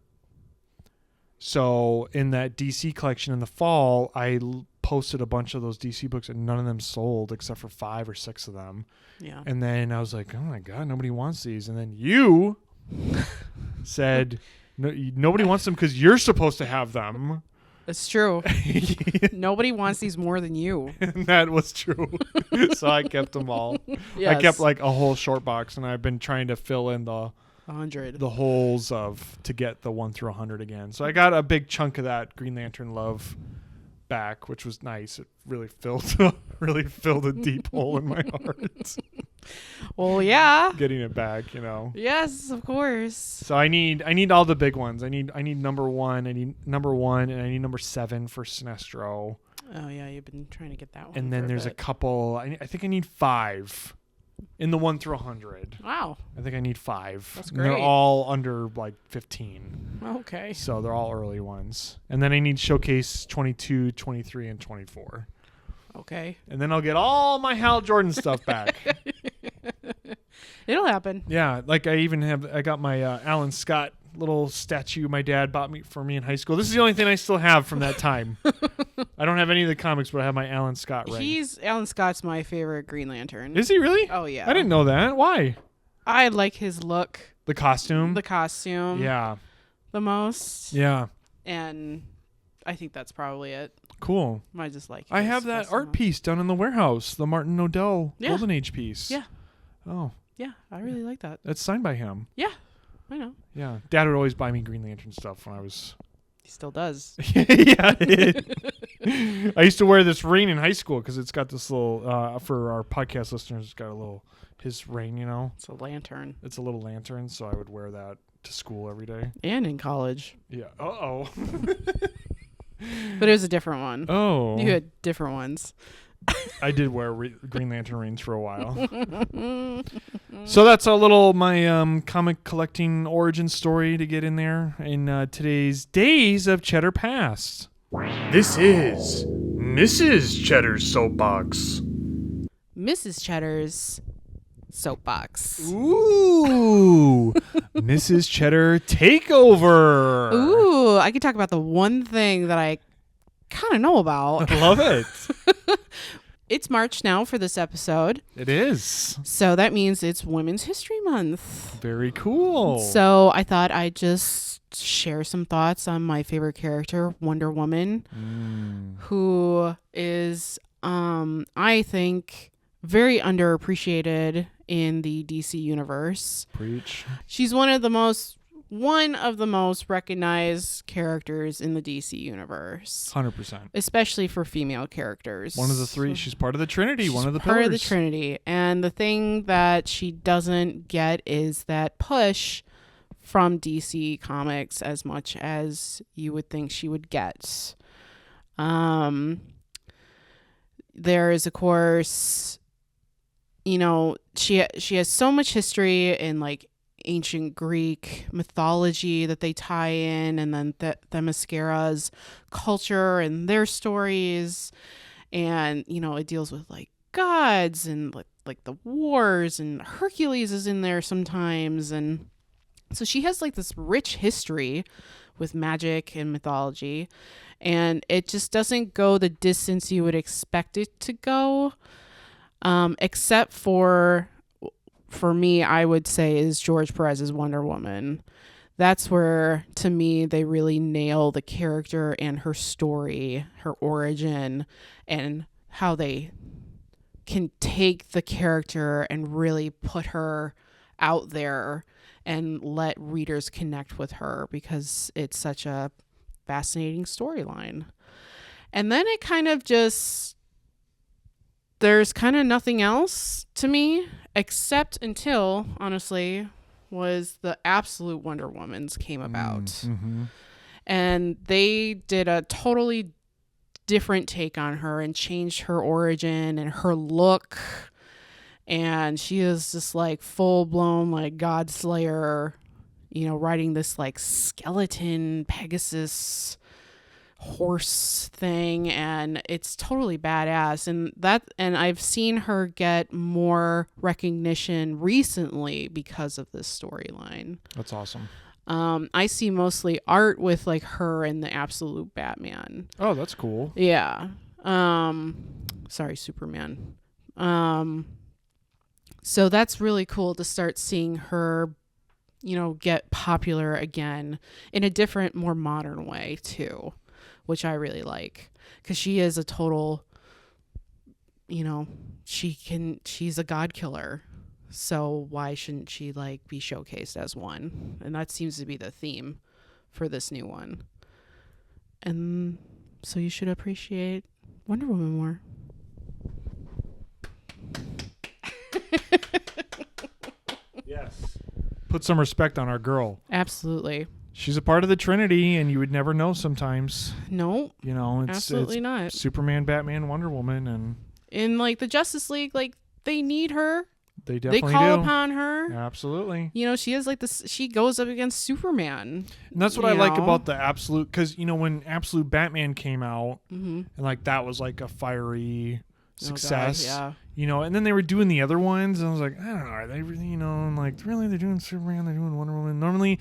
A: So in that DC collection in the fall, I posted a bunch of those DC books and none of them sold except for 5 or 6 of them.
B: Yeah.
A: And then I was like, oh my God, nobody wants these. And then you said, no, nobody wants them because you're supposed to have them.
B: It's true. Nobody wants these more than you.
A: And that was true. So I kept them all.
B: Yes.
A: I kept like a whole short box, and I've been trying to fill in the
B: 100.
A: the holes to get the 1 through 100 again. So I got a big chunk of that Green Lantern love back, which was nice. It really filled a deep hole in my heart.
B: Well, yeah.
A: Getting it back, you know.
B: Yes, of course.
A: So I need all the big ones. I need number 1. I need number 1, and I need number 7 for Sinestro.
B: Oh yeah, you've been trying to get that one.
A: And then there's a couple. I think I need 5 in the 1 through 100.
B: Wow.
A: I think I need 5.
B: That's
A: And they're
B: great.
A: all under like 15.
B: Okay.
A: So they're all early ones. And then I need Showcase 22, 23, and 24.
B: Okay.
A: And then I'll get all my Hal Jordan stuff back.
B: It'll happen.
A: Yeah, like I got my Alan Scott little statue my dad bought for me in high school. This is the only thing I still have from that time. I don't have any of the comics, but I have my Alan Scott ring.
B: Alan Scott's my favorite Green Lantern.
A: Is he really?
B: Oh yeah.
A: I didn't know that. Why?
B: I like his look,
A: The costume?
B: the costume,
A: Yeah.
B: the most.
A: Yeah.
B: And I think that's probably it.
A: Cool.
B: I just like.
A: I
B: his
A: have that
B: costume
A: art
B: much.
A: piece down in the warehouse, the Martin Odell
B: Yeah.
A: Golden Age piece.
B: Yeah.
A: Oh,
B: Yeah, I really like that.
A: that's signed by him.
B: Yeah, I know.
A: Yeah. Dad would always buy me Green Lantern stuff when I was...
B: He still does.
A: Yeah. I used to wear this ring in high school because it's got this little... for our podcast listeners, it's got a little... His ring, you know?
B: It's a lantern.
A: It's a little lantern, so I would wear that to school every day.
B: And in college.
A: Yeah. Uh-oh.
B: But it was a different one.
A: Oh.
B: You had different ones.
A: I did wear Green Lantern rings for a while. So that's a little my comic collecting origin story to get in there in today's Days of Cheddar Past. This is Mrs. Cheddar's Soapbox.
B: Mrs. Cheddar's Soapbox.
A: Ooh. Mrs. Cheddar Takeover.
B: Ooh, I could talk about the one thing that I kind of know about.
A: I love it.
B: It's March now for this episode.
A: It is.
B: So that means it's Women's History Month.
A: Very cool.
B: So I thought I'd just share some thoughts on my favorite character, Wonder Woman, who is, I think, very underappreciated in the DC universe.
A: Preach.
B: She's one of the most recognized characters in the DC universe.
A: 100%.
B: Especially for female characters.
A: One of the 3. She's part of the Trinity. One of the
B: part
A: pillars.
B: of the Trinity. And the thing that she doesn't get is that push from DC Comics as much as you would think she would get. There is, of course, you know, she has so much history in like ancient Greek mythology that they tie in, and then Themyscira's culture and their stories, and you know, it deals with like gods and like the wars, and Hercules is in there sometimes, and so she has like this rich history with magic and mythology, and it just doesn't go the distance you would expect it to go, except for me, I would say, is George Perez's Wonder Woman. That's where, to me, they really nail the character and her story, her origin, and how they can take the character and really put her out there and let readers connect with her, because it's such a fascinating storyline. And then it kind of just... There's kind of nothing else to me, except until, honestly, was the absolute Wonder Womans came about.
A: Mm-hmm.
B: And they did a totally different take on her and changed her origin and her look. And she is just like full-blown like God Slayer, you know, riding this like skeleton Pegasus horse thing, and it's totally badass, and I've seen her get more recognition recently because of this storyline.
A: That's awesome.
B: I see mostly art with like her and the Absolute Batman.
A: Oh, that's cool.
B: Yeah. Sorry, Superman. So that's really cool to start seeing her, get popular again in a different, more modern way too, which I really like, because she is a total, she's a god killer. So why shouldn't she be showcased as one? And that seems to be the theme for this new one. And so you should appreciate Wonder Woman more.
A: Yes. Put some respect on our girl.
B: Absolutely.
A: She's a part of the Trinity, and you would never know sometimes.
B: No.
A: It's
B: absolutely not.
A: Superman, Batman, Wonder Woman, and
B: in the Justice League, they need her.
A: They definitely
B: call
A: do.
B: upon her.
A: Absolutely.
B: She is this. She goes up against Superman.
A: And that's what I like about the Absolute, because when Absolute Batman came out, and that was a fiery success.
B: Oh God, yeah.
A: And then they were doing the other ones, and I was like, I don't know, are they really, really they're doing Superman, they're doing Wonder Woman. Normally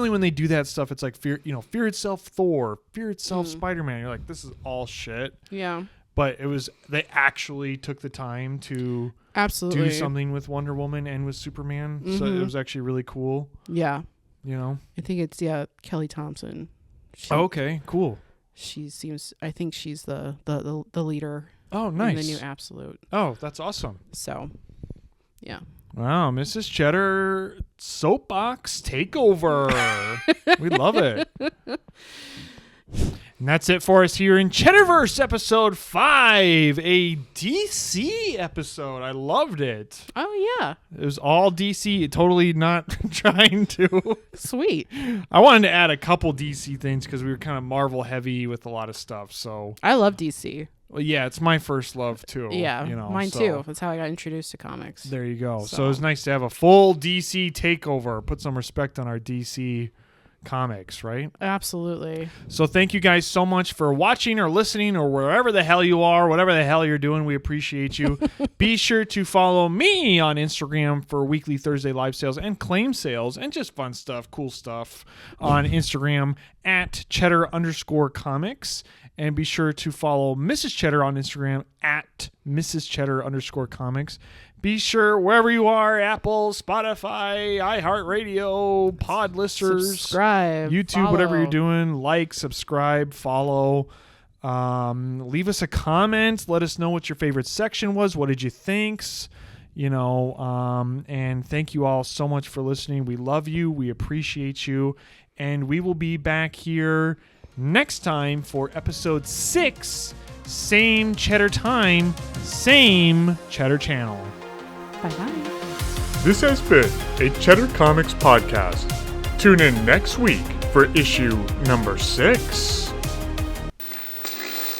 A: when they do that stuff, it's Fear Itself Thor, Fear Itself Spider-Man. You're like, this is all shit.
B: Yeah.
A: But they actually took the time to
B: absolutely
A: do something with Wonder Woman and with Superman. So it was actually really cool.
B: Yeah.
A: I
B: think it's Kelly Thompson.
A: Okay, cool.
B: I think she's the leader.
A: Oh, nice.
B: In the new Absolute.
A: Oh, that's awesome.
B: So, yeah.
A: Wow, Mrs. Cheddar Soapbox Takeover. We love it. And that's it for us here in CheddarVerse episode 5, a DC episode. I loved it.
B: Oh, yeah.
A: It was all DC, totally not trying to.
B: Sweet.
A: I wanted to add a couple DC things because we were kind of Marvel heavy with a lot of stuff. So
B: I love DC.
A: Well, yeah, it's my first love too.
B: Yeah, mine too. That's how I got introduced to comics.
A: There you go. So it was nice to have a full DC takeover. Put some respect on our DC comics, right?
B: Absolutely.
A: So thank you guys so much for watching or listening or wherever the hell you are, whatever the hell you're doing. We appreciate you. Be sure to follow me on Instagram for weekly Thursday live sales and claim sales and just fun stuff, cool stuff on Instagram at Cheddar_Comics. And be sure to follow Mrs. Cheddar on Instagram at Mrs. Cheddar_Comics. Be sure, wherever you are, Apple, Spotify, iHeartRadio, Pod Listers,
B: subscribe,
A: YouTube,
B: follow.
A: Whatever you're doing, like, subscribe, follow. Leave us a comment. Let us know what your favorite section was. What did you think? And thank you all so much for listening. We love you. We appreciate you. And we will be back here next time for episode 6. Same Cheddar time, same Cheddar channel.
B: Bye-bye.
D: This has been a Cheddar Comics podcast. Tune in next week for issue number 6.